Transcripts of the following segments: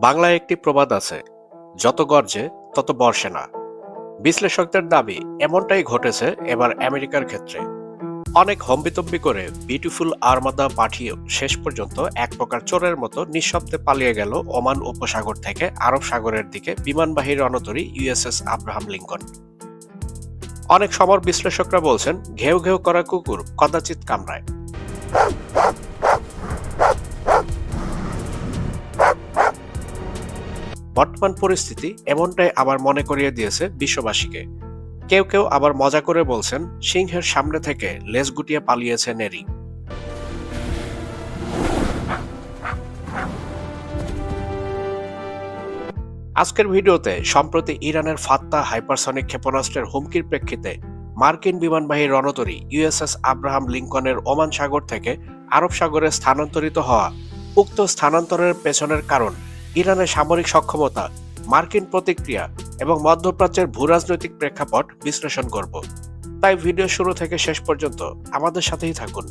বাংলায় একটি প্রবাদ আছে, যত গর্জে তত বর্ষে না। বিশ্লেষকদের দাবি এমনটাই ঘটেছে এবার আমেরিকার ক্ষেত্রে। অনেক হম্বিতম্বি করে বিউটিফুল আর্মাদা পাঠিয়ে শেষ পর্যন্ত এক প্রকার চোরের মতো নিঃশব্দে পালিয়ে গেল ওমান উপসাগর থেকে আরব সাগরের দিকে বিমানবাহী রণতরী ইউএসএস আব্রাহাম লিঙ্কন। অনেক সমর বিশ্লেষকরা বলছেন, ঘেউ ঘেউ করা কুকুর কদাচিৎ কামড়ায়। বর্তমান পরিস্থিতি এমনটাই আবার মনে করিয়ে দিয়েছে বিশ্ববাসীকে। কেউ কেউ আবার মজা করে বলছেন, সিংহের সামনে থেকে লেজ গুটিয়ে পালিয়েছে নেরি। আজকের ভিডিওতে সম্প্রতি ইরানের ফাত্তা হাইপারসনিক ক্ষেপণাস্ত্রের হুমকির প্রেক্ষিতে মার্কিন বিমানবাহী রণতরী ইউএসএস আব্রাহাম লিঙ্কনের ওমান সাগর থেকে আরব সাগরে স্থানান্তরিত হওয়া, উক্ত স্থানান্তরের পেছনের কারণ, ইরানের সামরিক সক্ষমতা, মার্কিন প্রতিক্রিয়া এবং মধ্যপ্রাচ্যের ভূরাজনৈতিক প্রেক্ষাপট বিশ্লেষণ করব। তাই ভিডিও শুরু থেকে শেষ পর্যন্ত আমাদের সাথেই থাকুন।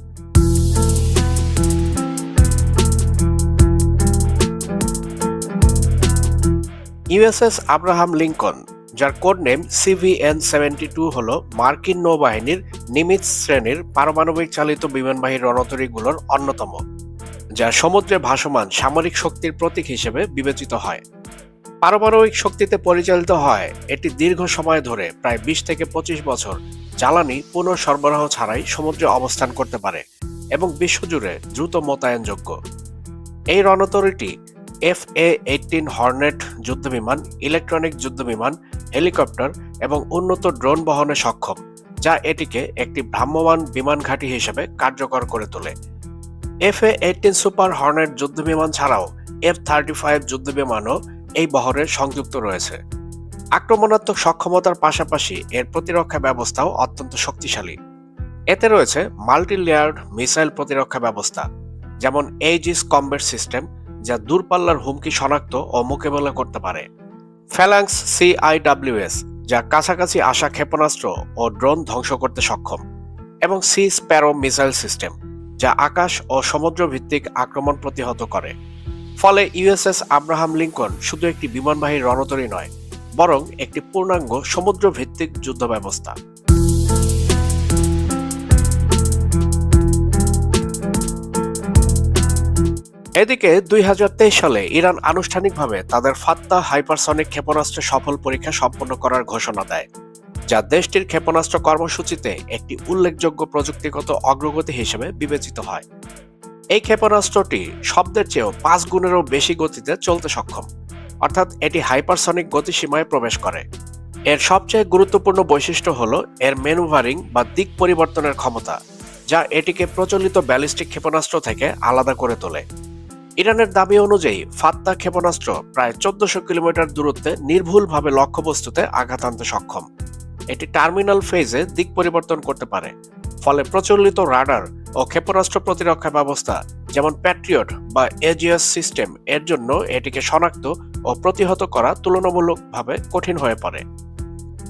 ইউএসএস আব্রাহাম লিঙ্কন, যার কোড নেম CVN-72, হল মার্কিন নৌবাহিনীর নিমিৎজ শ্রেণীর পারমাণবিক চালিত বিমানবাহী রণতরীগুলোর অন্যতম, যা সমুদ্রে ভাসমান সামরিক শক্তির প্রতীক হিসেবে বিবেচিত হয়। পারমাণবিক শক্তিতে পরিচালিত হয় এটি দীর্ঘ সময় ধরে প্রায় 20 থেকে 25 বছর জ্বালানি পুনঃসরবরাহ ছাড়াই সমুদ্রে অবস্থান করতে পারে এবং বিশ্বজুড়ে দ্রুত মোতায়েনযোগ্য। এই রণতরীটি FA-18 হর্নেট যুদ্ধবিমান, ইলেকট্রনিক যুদ্ধবিমান, হেলিকপ্টার এবং উন্নত ড্রোন বহনে সক্ষম, যা এটিকে একটি ভ্রাম্যমাণ বিমান ঘাঁটি হিসেবে কার্যকর করে তোলে। FA-18 সুপার হর্নেট যুদ্ধবিমান ছাড়াও F-35 যুদ্ধবিমানও এই বহরে সংযুক্ত রয়েছে। আক্রমণাত্মক সক্ষমতার পাশাপাশি এর প্রতিরক্ষা ব্যবস্থাও অত্যন্ত শক্তিশালী। এতে রয়েছে মাল্টি লেয়ার্ড মিসাইল প্রতিরক্ষা ব্যবস্থা, যেমন এইজিস কমব্যাট সিস্টেম, যা দূরপাল্লার হুমকি শনাক্ত ও মোকাবেলা করতে পারে, ফ্যালাংক্স CIWS, যা কাছাকাছি আসা ক্ষেপণাস্ত্র ও ড্রোন ধ্বংস করতে সক্ষম, এবং সি স্প্যারো মিসাইল সিস্টেম, যা আকাশ ও সমুদ্র ভিত্তিক আক্রমণ প্রতিহত করে। ফলে ইউএসএস আব্রাহাম লিঙ্কন শুধু একটি বিমানবাহী রণতরী নয়, বরং একটি পূর্ণাঙ্গ সমুদ্র ভিত্তিক যুদ্ধ ব্যবস্থা। এদিকে 2023 সালে ইরান আনুষ্ঠানিকভাবে তাদের ফাত্তা হাইপারসনিক ক্ষেপণাস্ত্রের সফল পরীক্ষা সম্পন্ন করার ঘোষণা দেয়, যা দেশটির ক্ষেপণাস্ত্র কর্মসূচিতে একটি উল্লেখযোগ্য প্রযুক্তিগত অগ্রগতি হিসেবে বিবেচিত হয়। এই ক্ষেপণাস্ত্রটি শব্দের চেয়েও 5 গুণেরও বেশি গতিতে চলতে সক্ষম, অর্থাৎ এটি হাইপারসনিক গতিসীমায় প্রবেশ করে। এর সবচেয়ে গুরুত্বপূর্ণ বৈশিষ্ট্য হল এর ম্যানুভারিং বা দিক পরিবর্তনের ক্ষমতা, যা এটিকে প্রচলিত ব্যালিস্টিক ক্ষেপণাস্ত্র থেকে আলাদা করে তোলে। ইরানের দাবি অনুযায়ী ফাত্তা ক্ষেপণাস্ত্র প্রায় 1400 কিলোমিটার দূরত্বে নির্ভুলভাবে লক্ষ্যবস্তুতে আঘাত আনতে সক্ষম। এটি টার্মিনাল ফেজে দিক পরিবর্তন করতে পারে, ফলে প্রচলিত রাডার ও ক্ষেপণাস্ত্র প্রতিরক্ষা ব্যবস্থা যেমন প্যাট্রিয়ট বা এজিএস সিস্টেম এর জন্য এটিকে শনাক্ত ও প্রতিহত করা তুলনামূলকভাবে কঠিন হয়ে পড়ে।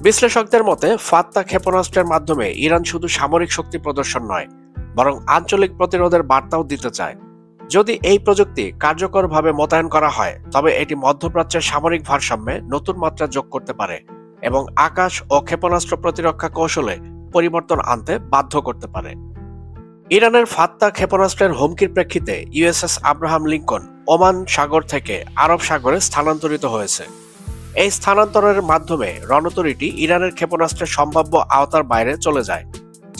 বিশ্লেষকদের মতে ফাত্তা ক্ষেপণাস্ত্রের মাধ্যমে ইরান শুধু সামরিক শক্তি প্রদর্শন নয়, বরং আঞ্চলিক প্রতিরোধের বার্তাও দিতে চায়। যদি এই প্রযুক্তি কার্যকরভাবে মোতায়েন করা হয়, তবে এটি মধ্যপ্রাচ্যের সামরিক ভারসাম্যে নতুন মাত্রা যোগ করতে পারে এবং আকাশ ও ক্ষেপণাস্ত্র প্রতিরক্ষা কৌশলে পরিবর্তন আনতে বাধ্য করতে পারে। ইরানের ফাত্তা ক্ষেপণাস্ত্রের হুমকির প্রেক্ষিতে ইউএসএস আব্রাহাম লিঙ্কন ওমান সাগর থেকে আরব সাগরে স্থানান্তরিত হয়েছে। এই স্থানান্তরের মাধ্যমে রণতরীটি ইরানের ক্ষেপণাস্ত্রের সম্ভাব্য আওতার বাইরে চলে যায়,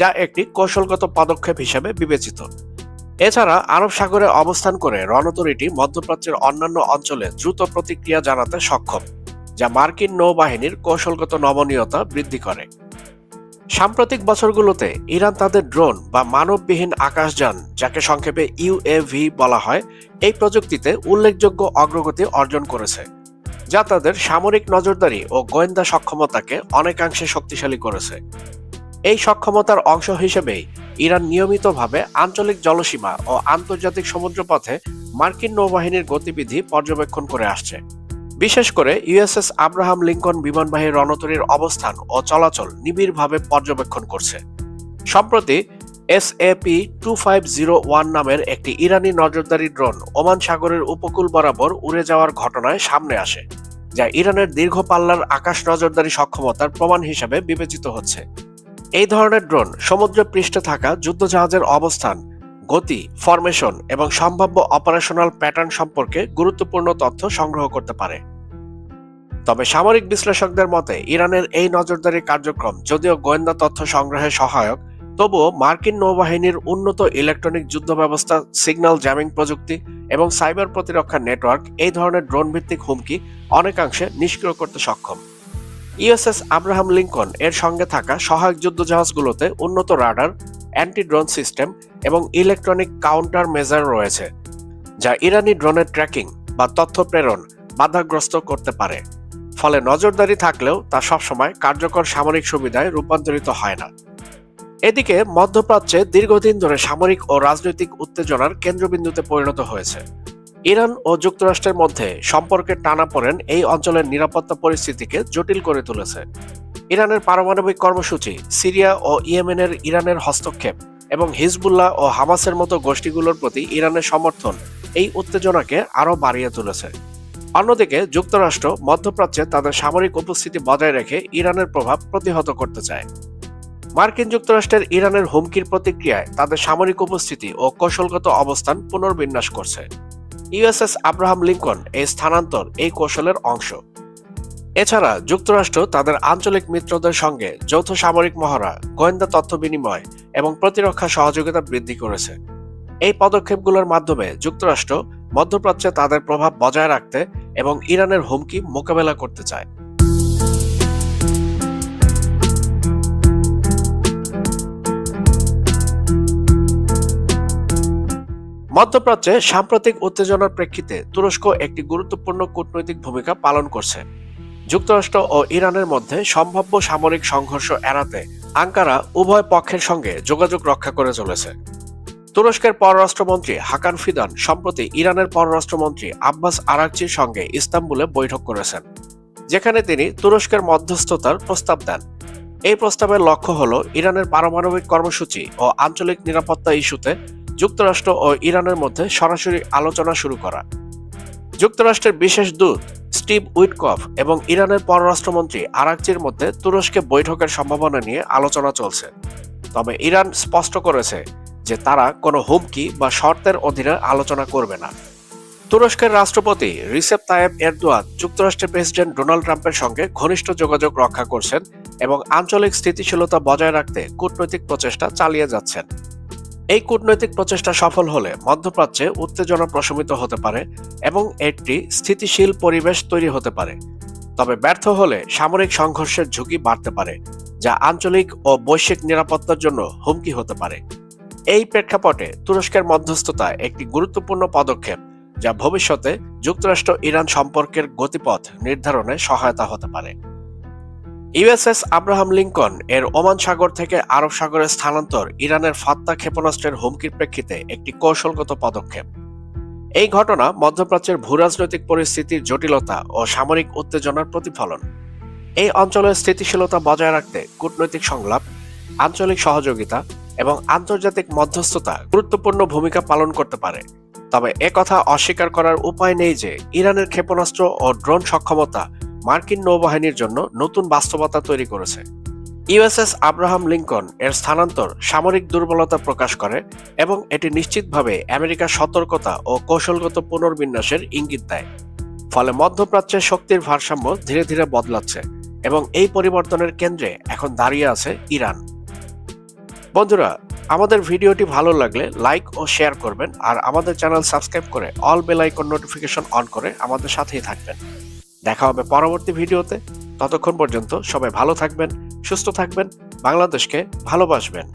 যা একটি কৌশলগত পদক্ষেপ হিসেবে বিবেচিত। এছাড়া আরব সাগরে অবস্থান করে রণতরীটি মধ্যপ্রাচ্যের অন্যান্য অঞ্চলে দ্রুত প্রতিক্রিয়া জানাতে সক্ষম, যা মার্কিন নৌবাহিনীর কৌশলগত নমনীয়তা বৃদ্ধি করে। সাম্প্রতিক বছরগুলোতে ইরান তাদের ড্রোন বা মানববিহীন আকাশযান, যাকে সংক্ষেপে UAV বলা হয়, এই প্রযুক্তিতে উল্লেখযোগ্য অগ্রগতি অর্জন করেছে, যা তাদের সামরিক নজরদারি ও গোয়েন্দা সক্ষমতাকে অনেকাংশে শক্তিশালী করেছে। এই সক্ষমতার অংশ হিসেবেই ইরান নিয়মিতভাবে আঞ্চলিক জলসীমা ও আন্তর্জাতিক সমুদ্রপথে মার্কিন নৌবাহিনীর গতিবিধি পর্যবেক্ষণ করে আসছে। বিশেষ করে ইউএসএস আব্রাহাম লিঙ্কন বিমানবাহী রণতরীর অবস্থান ও চলাচল নিবিড়ভাবে পর্যবেক্ষণ করছে। সম্প্রতি SAP-2501 নামের একটি ইরানি নজরদারি ড্রোন ওমান সাগরের উপকূল বরাবর উড়ে যাওয়ার ঘটনায় সামনে আসে, যা ইরানের দীর্ঘ পাল্লার আকাশ নজরদারি সক্ষমতার প্রমাণ হিসেবে বিবেচিত হচ্ছে। এই ধরনের ড্রোন সমুদ্র পৃষ্ঠে থাকা যুদ্ধজাহাজের অবস্থান, গতি, ফরমেশন এবং সম্ভাব্য অপারেশনাল প্যাটার্ন সম্পর্কে গুরুত্বপূর্ণ তথ্য সংগ্রহ করতে পারে। তবে সামরিক বিশ্লেষকদের মতে ইরানের এই নজরদারি কার্যক্রম যদিও গোয়েন্দা তথ্য সংগ্রহে সহায়ক, তবুও মার্কিন নৌবাহিনীর উন্নত ইলেকট্রনিক যুদ্ধ ব্যবস্থা, সিগন্যাল জ্যামিং প্রযুক্তি এবং সাইবার প্রতিরক্ষা নেটওয়ার্ক এই ধরনের ড্রোন ভিত্তিক হুমকি অনেকাংশে নিষ্ক্রিয় করতে সক্ষম। ইউএসএস আব্রাহাম লিঙ্কন এর সঙ্গে থাকা সহায়ক যুদ্ধজাহাজগুলোতে উন্নত রাডার, অ্যান্টি ড্রোন সিস্টেম এবং ইলেকট্রনিক কাউন্টার মেজার রয়েছে, যা ইরানি ড্রোনের ট্র্যাকিং বা তথ্য প্রেরণ বাধাগ্রস্ত করতে পারে। ফলে নজরদারি থাকলেও তা সবসময় কার্যকর সামরিক সুবিধায় রূপান্তরিত হয় না। এদিকে মধ্যপ্রাচ্যে দীর্ঘদিন ধরে সামরিক ও রাজনৈতিক উত্তেজনার কেন্দ্রবিন্দুতে পরিণত হয়েছে। ইরান ও যুক্তরাষ্ট্রের মধ্যে সম্পর্কের টানাপোড়েন এই অঞ্চলের নিরাপত্তা পরিস্থিতিকে জটিল করে তুলেছে। ইরানের পারমাণবিক কর্মসূচি, সিরিয়া ও ইয়েমেনের ইরানের হস্তক্ষেপ এবং হিজবুল্লাহ ও হামাসের মতো গোষ্ঠীগুলোর প্রতি ইরানের সমর্থন এই উত্তেজনাকে আরও বাড়িয়ে তুলেছে। অন্যদিকে যুক্তরাষ্ট্র মধ্যপ্রাচ্যে তাদের সামরিক উপস্থিতি বজায় রেখে ইরানের প্রভাব প্রতিহত করতে চায়। মার্কিন যুক্তরাষ্ট্রের ইরানের হুমকির প্রতিক্রিয়ায় তাদের সামরিক উপস্থিতি ও কৌশলগত অবস্থান পুনর্বিন্যাস করছে। ইউএসএস আব্রাহাম লিঙ্কন এই স্থানান্তর এই কৌশলের অংশ। এছাড়া যুক্তরাষ্ট্র তাদের আঞ্চলিক মিত্রদের সঙ্গে যৌথ সামরিক মহড়া, গোয়েন্দা তথ্য বিনিময় এবং প্রতিরক্ষা সহযোগিতা বৃদ্ধি করেছে। এই পদক্ষেপগুলোর মাধ্যমে যুক্তরাষ্ট্র মধ্যপ্রাচ্যে তাদের প্রভাব বজায় রাখতে এবং ইরানের হুমকি মোকাবেলা করতে চায়। মধ্যপ্রাচ্যে সাম্প্রতিক উত্তেজনার প্রেক্ষিতে তুরস্ক একটি গুরুত্বপূর্ণ কূটনৈতিক ভূমিকা পালন করছে। যুক্তরাষ্ট্র ও ইরানের মধ্যে সম্ভাব্য সামরিক সংঘর্ষ এড়াতে আঙ্কারা উভয় পক্ষের সঙ্গে যোগাযোগ রক্ষা করে চলেছে। তুরস্কের পররাষ্ট্রমন্ত্রী হাকান ফিদান সম্প্রতি ইরানের পররাষ্ট্রমন্ত্রী আব্বাস আরাকচির সঙ্গে ইস্তাম্বুলে বৈঠক করেছেন, যেখানে তিনি তুরস্কের মধ্যস্থতার প্রস্তাব দেন। এই প্রস্তাবের লক্ষ্য হল ইরানের পারমাণবিক কর্মসূচি ও আঞ্চলিক নিরাপত্তা ইস্যুতে যুক্তরাষ্ট্র ও ইরানের মধ্যে সরাসরি আলোচনা শুরু করা। যুক্তরাষ্ট্রের বিশেষ দূত স্টিভ উইটকফ এবং ইরানের পররাষ্ট্রমন্ত্রী আরাকচির মধ্যে তুরস্কে বৈঠকের সম্ভাবনা নিয়ে আলোচনা চলছে। তবে ইরান স্পষ্ট করেছে যে তারা কোনো হুমকি বা শর্তের অধীনে আলোচনা করবে না। তুরস্কের রাষ্ট্রপতি রিসেপ তায়েব এরদোয়ান যুক্তরাষ্ট্রের প্রেসিডেন্ট ডোনাল্ড ট্রাম্পের সঙ্গে ঘনিষ্ঠ যোগাযোগ রক্ষা করছেন এবং আঞ্চলিক স্থিতিশীলতা বজায় রাখতে কূটনৈতিক প্রচেষ্টা চালিয়ে যাচ্ছেন। এই কূটনৈতিক প্রচেষ্টা সফল হলে মধ্যপ্রাচ্যে উত্তেজনা প্রশমিত হতে পারে এবং একটি স্থিতিশীল পরিবেশ তৈরি হতে পারে। তবে ব্যর্থ হলে সামরিক সংঘর্ষের ঝুঁকি বাড়তে পারে, যা আঞ্চলিক ও বৈশ্বিক নিরাপত্তার জন্য হুমকি হতে পারে। এই প্রেক্ষাপটে তুরস্কের মধ্যস্থতা একটি গুরুত্বপূর্ণ পদক্ষেপ, যা ভবিষ্যতে যুক্তরাষ্ট্র ইরান সম্পর্কের গতিপথ নির্ধারণে সহায়তা হতে পারে। ইউএসএস আব্রাহাম লিঙ্কন এর ওমান সাগর থেকে আরব সাগরে স্থানান্তর ইরানের ফাত্তা ক্ষেপণাস্ত্রের হুমকির প্রেক্ষিতে একটি কৌশলগত পদক্ষেপ। এই ঘটনা মধ্যপ্রাচ্যের ভূরাজনৈতিক পরিস্থিতির জটিলতা ও সামরিক উত্তেজনার প্রতিফলন। এই অঞ্চলের স্থিতিশীলতা বজায় রাখতে কূটনৈতিক সংলাপ, আঞ্চলিক সহযোগিতা এবং আন্তর্জাতিক মধ্যস্থতা গুরুত্বপূর্ণ ভূমিকা পালন করতে পারে। তবে একথা অস্বীকার করার উপায় নেই যে ইরানের ক্ষেপণাস্ত্র ও ড্রোন সক্ষমতা মার্কিন নৌবাহিনীর জন্য নতুন বাস্তবতা তৈরি করেছে। ইউএসএস আব্রাহাম লিঙ্কন এর স্থানান্তর সামরিক দুর্বলতা প্রকাশ করে এবং এটি নিশ্চিতভাবে আমেরিকার সতর্কতা ও কৌশলগত পুনর্বিন্যাসের ইঙ্গিত দেয়। ফলে মধ্যপ্রাচ্যের শক্তির ভারসাম্য ধীরে ধীরে বদলাচ্ছে এবং এই পরিবর্তনের কেন্দ্রে এখন দাঁড়িয়ে আছে ইরান। বন্ধুরা, আমাদের ভিডিওটি ভালো লাগলে লাইক ও শেয়ার করবেন, আর আমাদের চ্যানেল সাবস্ক্রাইব করে all bell icon notification on করে আমাদের সাথেই থাকবেন। দেখা হবে পরবর্তী ভিডিওতে। ততক্ষণ পর্যন্ত সবাই ভালো থাকবেন, সুস্থ থাকবেন, বাংলাদেশকে ভালোবাসবেন।